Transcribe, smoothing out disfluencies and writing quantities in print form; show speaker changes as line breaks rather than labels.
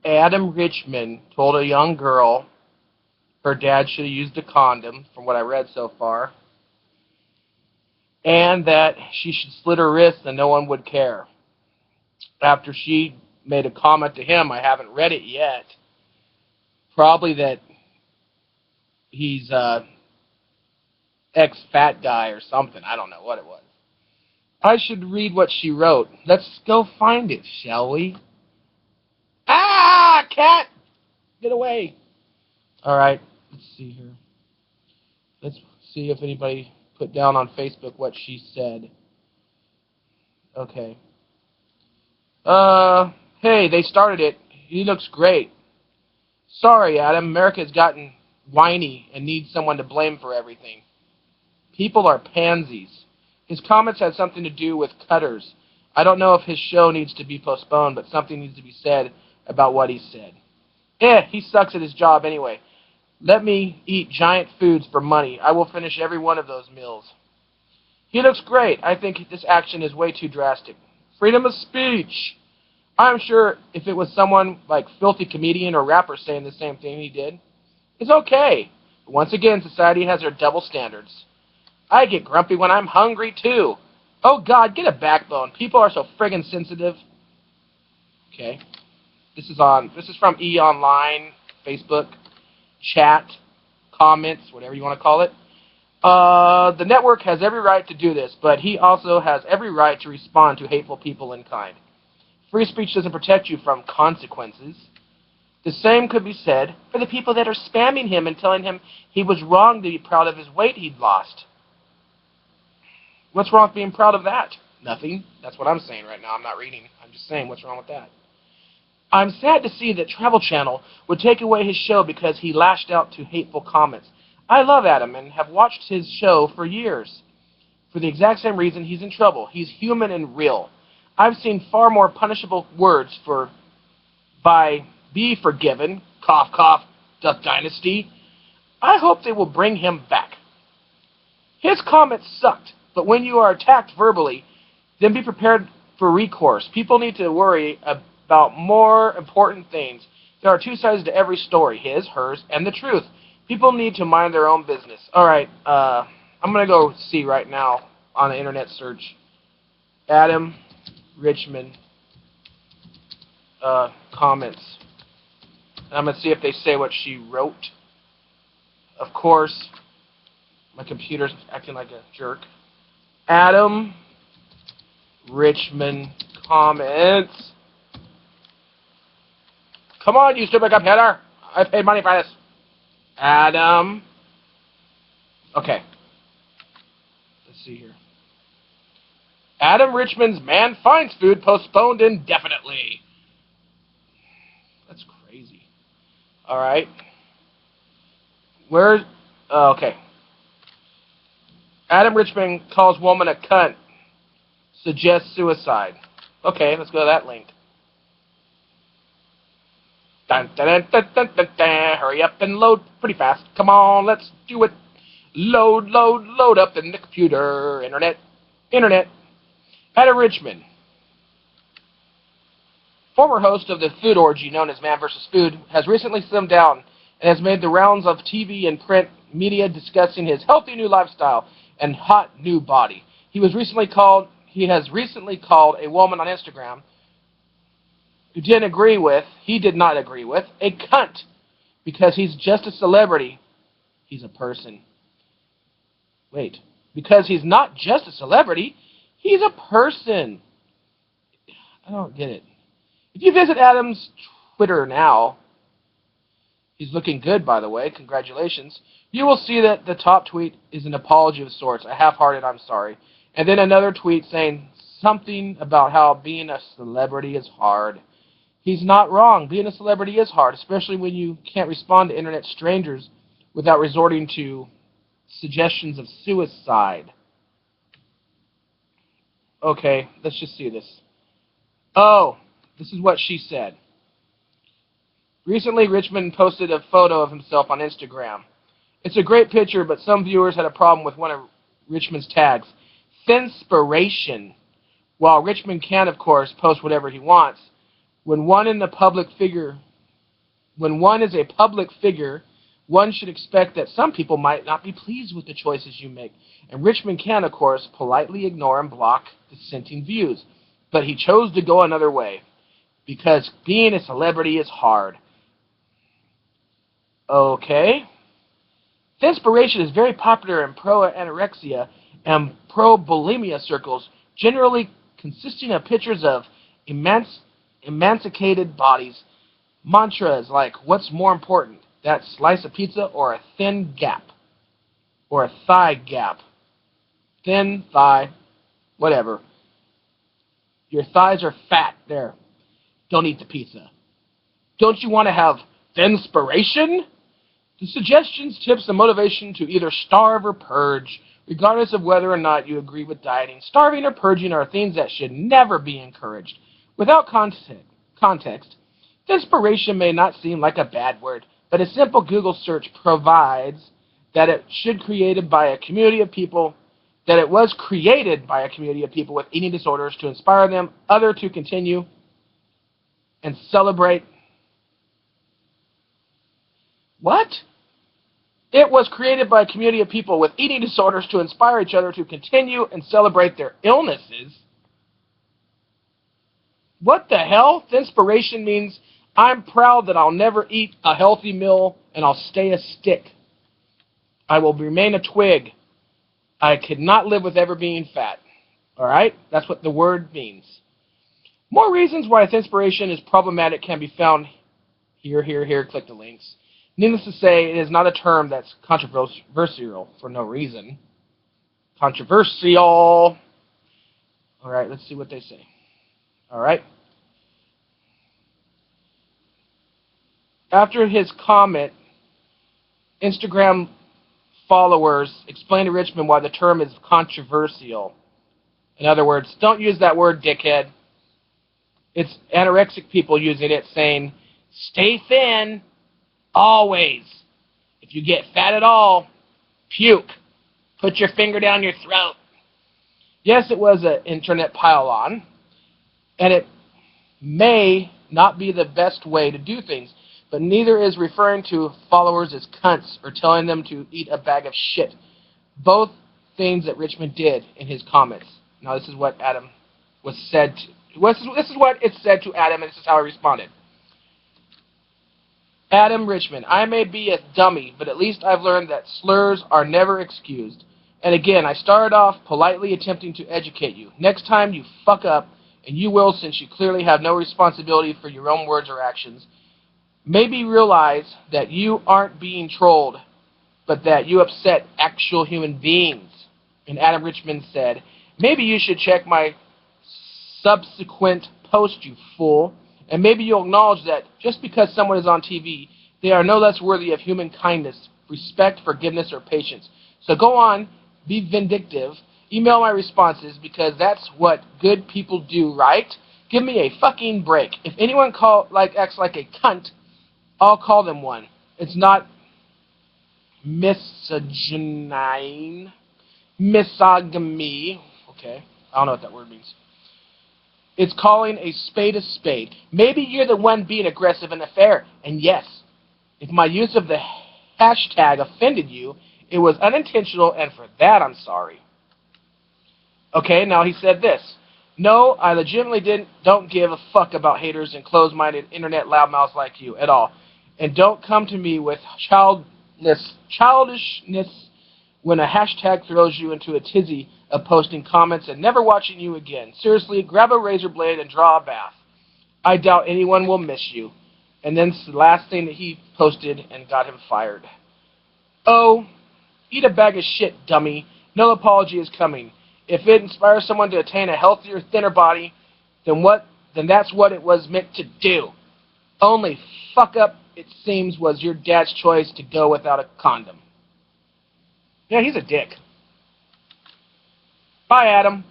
Adam Richman told a young girl her dad should have used a condom, from what I read so far, and that she should slit her wrists and no one would care. After she made a comment to him, I haven't read it yet, probably that he's a ex-fat guy or something. I don't know what it was. I should read what she wrote. Let's go find it, shall we? Ah, cat! Get away. All right, let's see here. Let's see if anybody put down on Facebook what she said. Okay. Hey, they started it. He looks great. Sorry, Adam. America's gotten whiny and needs someone to blame for everything. People are pansies. His comments had something to do with cutters. I don't know if his show needs to be postponed, but something needs to be said about what he said. He sucks at his job anyway. Let me eat giant foods for money. I will finish every one of those meals. He looks great. I think this action is way too drastic. Freedom of speech. I'm sure if it was someone like filthy comedian or rapper saying the same thing he did, it's okay. But once again, society has their double standards. I get grumpy when I'm hungry, too. Oh, God, get a backbone. People are so friggin' sensitive. Okay. This is from E! Online, Facebook, chat, comments, whatever you want to call it. The network has every right to do this, but he also has every right to respond to hateful people in kind. Free speech doesn't protect you from consequences. The same could be said for the people that are spamming him and telling him he was wrong to be proud of his weight he'd lost. What's wrong with being proud of that? Nothing. That's what I'm saying right now. I'm not reading. I'm just saying, what's wrong with that? I'm sad to see that Travel Channel would take away his show because he lashed out to hateful comments. I love Adam and have watched his show for years. For the exact same reason, he's in trouble. He's human and real. I've seen far more punishable words by be forgiven, cough, cough, Duck Dynasty. I hope they will bring him back. His comments sucked, but when you are attacked verbally, then be prepared for recourse. People need to worry about more important things. There are two sides to every story, his, hers, and the truth. People need to mind their own business. All right, I'm going to go see right now on the internet search Adam Richman comments. And I'm going to see if they say what she wrote. Of course, my computer's acting like a jerk. Adam Richman comments. Come on, you stupid computer. I paid money for this. Adam. Okay. Let's see here. Adam Richman's man finds food postponed indefinitely. That's crazy. All right. Where's... okay. Adam Richman calls woman a cunt. Suggests suicide. Okay, let's go to that link. Dun, dun, dun, dun, dun, dun, dun. Hurry up and load pretty fast. Come on, let's do it. Load, load, load up in the computer. Internet. Adam Richman, former host of the food orgy known as Man vs. Food, has recently slimmed down and has made the rounds of TV and print media discussing his healthy new lifestyle and hot new body. He has recently called a woman on Instagram who he did not agree with, a cunt, because he's just a celebrity. He's a person. Wait, because he's not just a celebrity, he's a person. I don't get it. If you visit Adam's Twitter now, he's looking good, by the way, congratulations, you will see that the top tweet is an apology of sorts, a half-hearted I'm sorry, and then another tweet saying something about how being a celebrity is hard. He's not wrong. Being a celebrity is hard, especially when you can't respond to internet strangers without resorting to suggestions of suicide. Okay, let's just see this. Oh, this is what she said. Recently, Richman posted a photo of himself on Instagram. It's a great picture, but some viewers had a problem with one of Richman's tags, Thinspiration. While Richman can, of course, post whatever he wants, when one in the public figure When one is a public figure, one should expect that some people might not be pleased with the choices you make. And Richman can, of course, politely ignore and block dissenting views. But he chose to go another way, because being a celebrity is hard. Okay. Inspiration is very popular in pro-anorexia and pro-bulimia circles, generally consisting of pictures of emancipated bodies. Mantras like, what's more important, that slice of pizza or a thin gap? Or a thigh gap? Thin thigh, whatever. Your thighs are fat. There. Don't eat the pizza. Don't you want to have inspiration? The suggestions, tips, and motivation to either starve or purge, regardless of whether or not you agree with dieting. Starving or purging are things that should never be encouraged. Without context, inspiration may not seem like a bad word, but a simple Google search provides that it was created by a community of people with eating disorders to inspire them, others to continue and celebrate. What? It was created by a community of people with eating disorders to inspire each other to continue and celebrate their illnesses. What the hell? Inspiration means I'm proud that I'll never eat a healthy meal and I'll stay a stick. I will remain a twig. I could not live with ever being fat. Alright? That's what the word means. More reasons why inspiration is problematic can be found here. Click the links. Needless to say, it is not a term that's controversial for no reason. Controversial. Alright, let's see what they say. Alright. After his comment, Instagram followers explained to Richman why the term is controversial. In other words, don't use that word, dickhead. It's anorexic people using it, saying, stay thin, always. If you get fat at all, puke. Put your finger down your throat. Yes, it was an internet pile-on, and it may not be the best way to do things, but neither is referring to followers as cunts or telling them to eat a bag of shit. Both things that Richman did in his comments. Now, this is what Adam was said to. This is what it said to Adam, and this is how he responded. Adam Richman, I may be a dummy, but at least I've learned that slurs are never excused. And again, I started off politely attempting to educate you. Next time you fuck up, and you will since you clearly have no responsibility for your own words or actions, maybe realize that you aren't being trolled, but that you upset actual human beings. And Adam Richman said, maybe you should check my subsequent post, you fool, and maybe you'll acknowledge that just because someone is on TV, they are no less worthy of human kindness, respect, forgiveness, or patience. So go on, be vindictive, email my responses, because that's what good people do, right? Give me a fucking break. If anyone acts like a cunt, I'll call them one. It's not misogynine, misogamy. Okay, I don't know what that word means. It's calling a spade a spade. Maybe you're the one being aggressive and unfair. And yes, if my use of the hashtag offended you, it was unintentional, and for that I'm sorry. Okay, now he said this. No, I legitimately don't give a fuck about haters and closed-minded internet loudmouths like you at all. And don't come to me with childishness when a hashtag throws you into a tizzy of posting comments and never watching you again. Seriously, grab a razor blade and draw a bath. I doubt anyone will miss you. And then it's the last thing that he posted and got him fired. Oh, eat a bag of shit, dummy. No apology is coming. If it inspires someone to attain a healthier, thinner body, then that's what it was meant to do. Only fuck up, it seems, was your dad's choice to go without a condom. Yeah, he's a dick. Bye, Adam.